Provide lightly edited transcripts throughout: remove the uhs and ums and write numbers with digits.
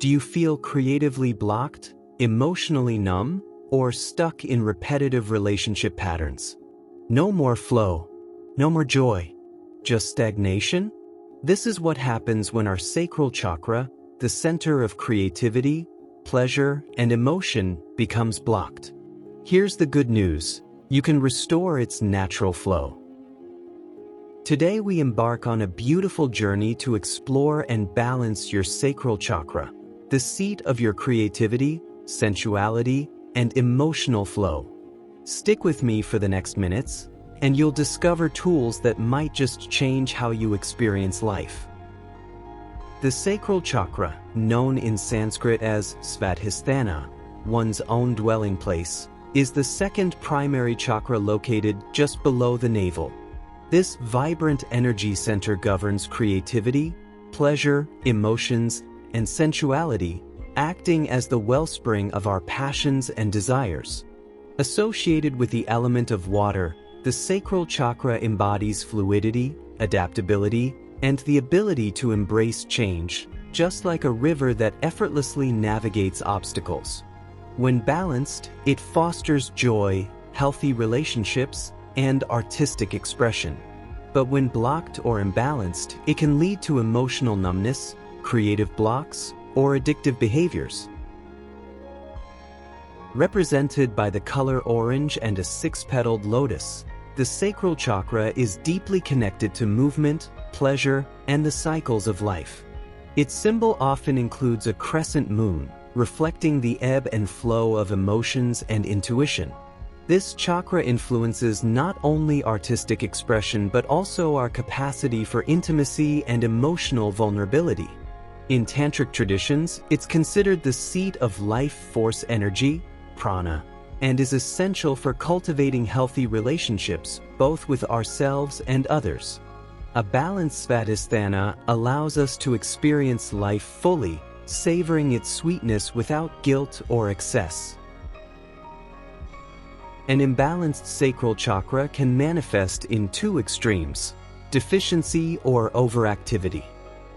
Do you feel creatively blocked, emotionally numb, or stuck in repetitive relationship patterns? No more flow, no more joy, just stagnation? This is what happens when our sacral chakra, the center of creativity, pleasure, and emotion, becomes blocked. Here's the good news: you can restore its natural flow. Today we embark on a beautiful journey to explore and balance your sacral chakra, the seat of your creativity, sensuality, and emotional flow. Stick with me for the next minutes, and you'll discover tools that might just change how you experience life. The sacral chakra, known in Sanskrit as Svadhisthana, one's own dwelling place, is the second primary chakra located just below the navel. This vibrant energy center governs creativity, pleasure, emotions, and sensuality, acting as the wellspring of our passions and desires. Associated with the element of water, the sacral chakra embodies fluidity, adaptability, and the ability to embrace change, just like a river that effortlessly navigates obstacles. When balanced, it fosters joy, healthy relationships, and artistic expression. But when blocked or imbalanced, it can lead to emotional numbness, creative blocks, or addictive behaviors. Represented by the color orange and a six-petaled lotus, the sacral chakra is deeply connected to movement, pleasure, and the cycles of life. Its symbol often includes a crescent moon, reflecting the ebb and flow of emotions and intuition. This chakra influences not only artistic expression but also our capacity for intimacy and emotional vulnerability. In tantric traditions, it's considered the seat of life force energy, prana, and is essential for cultivating healthy relationships, both with ourselves and others. A balanced Svadhisthana allows us to experience life fully, savoring its sweetness without guilt or excess. An imbalanced sacral chakra can manifest in two extremes: deficiency or overactivity.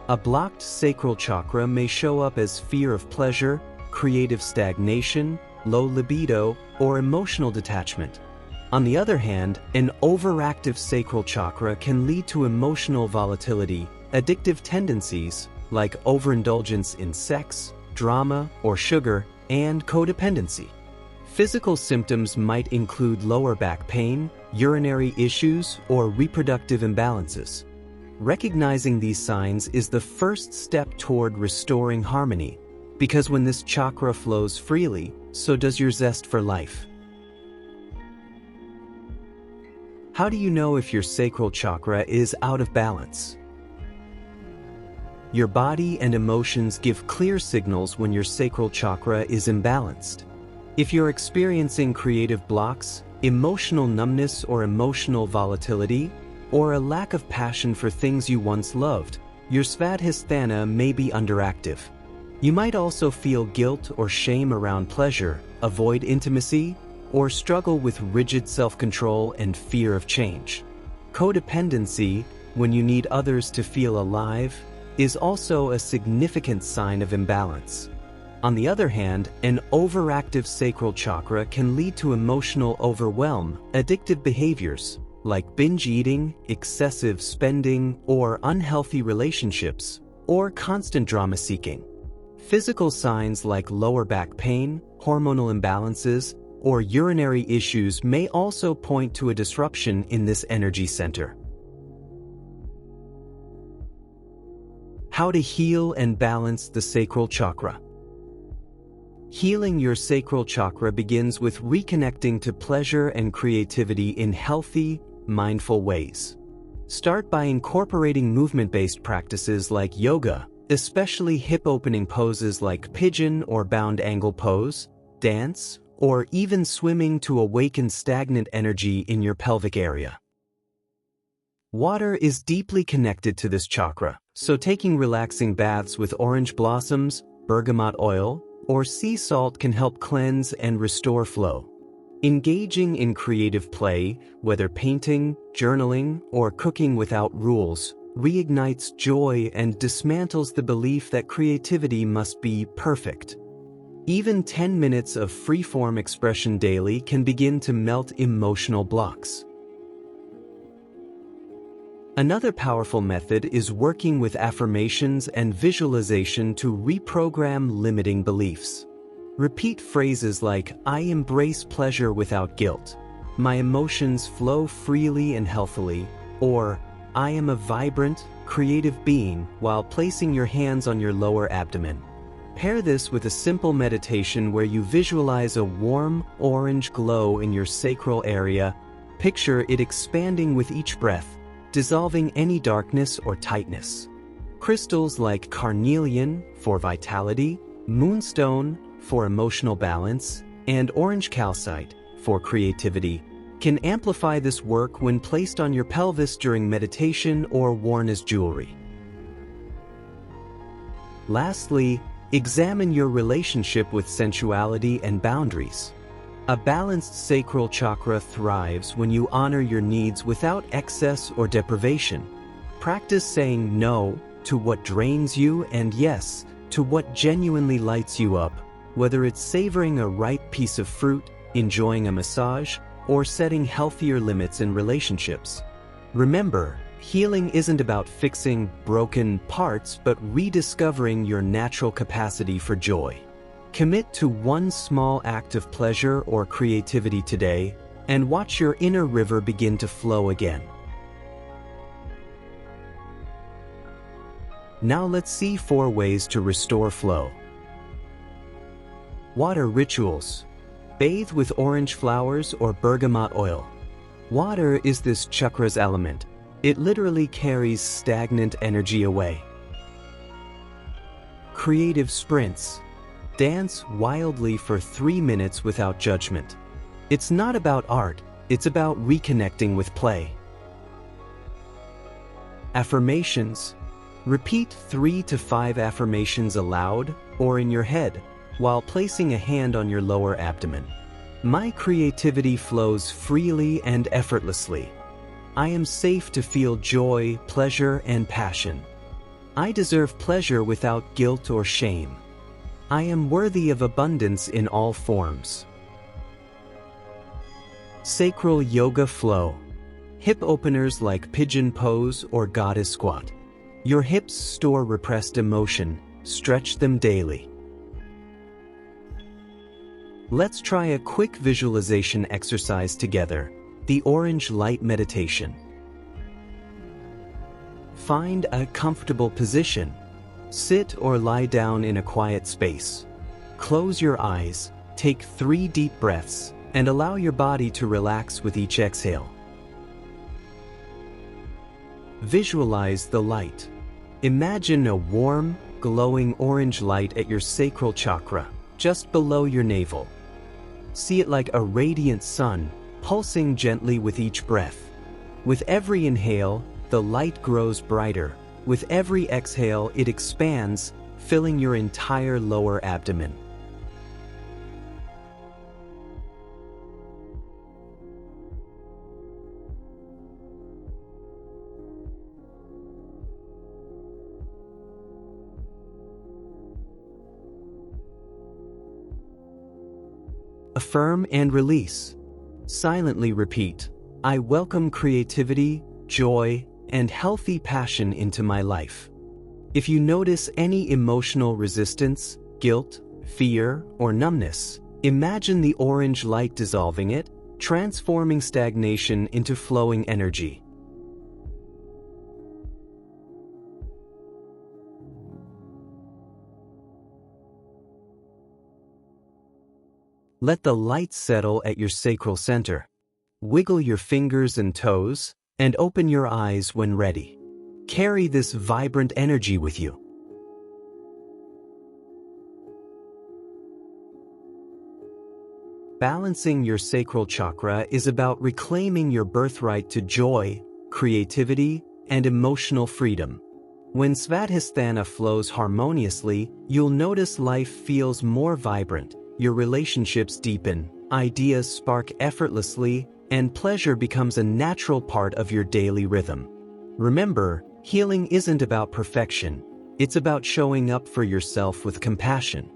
A blocked sacral chakra may show up as fear of pleasure, creative stagnation, low libido, or emotional detachment. On the other hand, an overactive sacral chakra can lead to emotional volatility, addictive tendencies like overindulgence in sex, drama, or sugar, and codependency. Physical symptoms might include lower back pain, urinary issues, or reproductive imbalances. Recognizing these signs is the first step toward restoring harmony, because when this chakra flows freely, so does your zest for life. How do you know if your sacral chakra is out of balance? Your body and emotions give clear signals when your sacral chakra is imbalanced. If you're experiencing creative blocks, emotional numbness or emotional volatility, or a lack of passion for things you once loved, your Svadhisthana may be underactive. You might also feel guilt or shame around pleasure, avoid intimacy, or struggle with rigid self-control and fear of change. Codependency, when you need others to feel alive, is also a significant sign of imbalance. On the other hand, an overactive sacral chakra can lead to emotional overwhelm, addictive behaviors like binge eating, excessive spending, or unhealthy relationships, or constant drama seeking. Physical signs like lower back pain, hormonal imbalances, or urinary issues may also point to a disruption in this energy center. How to heal and balance the sacral chakra. Healing your sacral chakra begins with reconnecting to pleasure and creativity in healthy, mindful ways. Start by incorporating movement-based practices like yoga, especially hip-opening poses like pigeon or bound angle pose, dance, or even swimming to awaken stagnant energy in your pelvic area. Water is deeply connected to this chakra, so taking relaxing baths with orange blossoms, bergamot oil, or sea salt can help cleanse and restore flow. Engaging in creative play, whether painting, journaling, or cooking without rules, reignites joy and dismantles the belief that creativity must be perfect. Even 10 minutes of free-form expression daily can begin to melt emotional blocks. Another powerful method is working with affirmations and visualization to reprogram limiting beliefs. Repeat phrases like, "I embrace pleasure without guilt," "My emotions flow freely and healthily," or "I am a vibrant, creative being," while placing your hands on your lower abdomen. Pair this with a simple meditation where you visualize a warm, orange glow in your sacral area. Picture it expanding with each breath, dissolving any darkness or tightness. Crystals like carnelian for vitality, moonstone for emotional balance, and orange calcite for creativity can amplify this work when placed on your pelvis during meditation or worn as jewelry. Lastly, examine your relationship with sensuality and boundaries. A balanced sacral chakra thrives when you honor your needs without excess or deprivation. Practice saying no to what drains you and yes to what genuinely lights you up, whether it's savoring a ripe piece of fruit, enjoying a massage, or setting healthier limits in relationships. Remember, healing isn't about fixing broken parts but rediscovering your natural capacity for joy. Commit to one small act of pleasure or creativity today and watch your inner river begin to flow again. Now let's see 4 ways to restore flow. Water rituals. Bathe with orange flowers or bergamot oil. Water is this chakra's element. It literally carries stagnant energy away. Creative sprints. Dance wildly for 3 minutes without judgment. It's not about art, it's about reconnecting with play. Affirmations. Repeat 3 to 5 affirmations aloud or in your head while placing a hand on your lower abdomen. My creativity flows freely and effortlessly. I am safe to feel joy, pleasure, and passion. I deserve pleasure without guilt or shame. I am worthy of abundance in all forms. Sacral yoga flow. Hip openers like pigeon pose or goddess squat. Your hips store repressed emotion. Stretch them daily. Let's try a quick visualization exercise together, the orange light meditation. Find a comfortable position. Sit or lie down in a quiet space. Close your eyes, take 3 deep breaths, and allow your body to relax with each exhale. Visualize the light. Imagine a warm, glowing orange light at your sacral chakra, just below your navel. See it like a radiant sun, pulsing gently with each breath. With every inhale, the light grows brighter. With every exhale, it expands, filling your entire lower abdomen. Affirm and release. Silently repeat, "I welcome creativity, joy, and healthy passion into my life." If you notice any emotional resistance, guilt, fear, or numbness, imagine the orange light dissolving it, transforming stagnation into flowing energy. Let the light settle at your sacral center. Wiggle your fingers and toes, and open your eyes when ready. Carry this vibrant energy with you. Balancing your sacral chakra is about reclaiming your birthright to joy, creativity, and emotional freedom. When Svadhisthana flows harmoniously, you'll notice life feels more vibrant, your relationships deepen, ideas spark effortlessly, and pleasure becomes a natural part of your daily rhythm. Remember, Healing isn't about perfection, it's about showing up for yourself with compassion.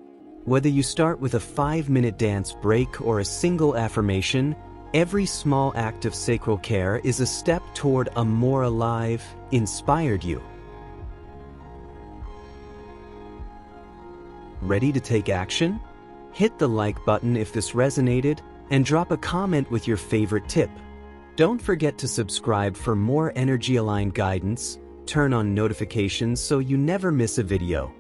Whether you start with a 5-minute dance break or a single affirmation, every small act of sacral care is a step toward a more alive, inspired you. Ready to take action? Hit the like button if this resonated, and drop a comment with your favorite tip. Don't forget to subscribe for more energy-aligned guidance. Turn on notifications so you never miss a video.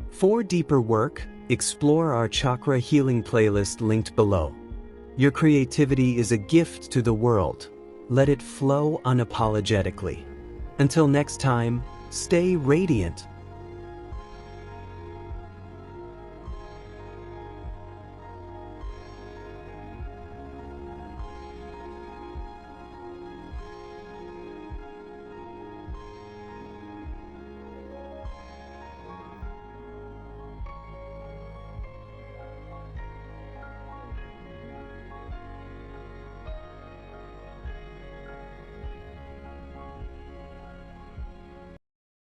For deeper work, explore our chakra healing playlist linked below. Your creativity is a gift to the world. Let it flow unapologetically. Until next time, stay radiant.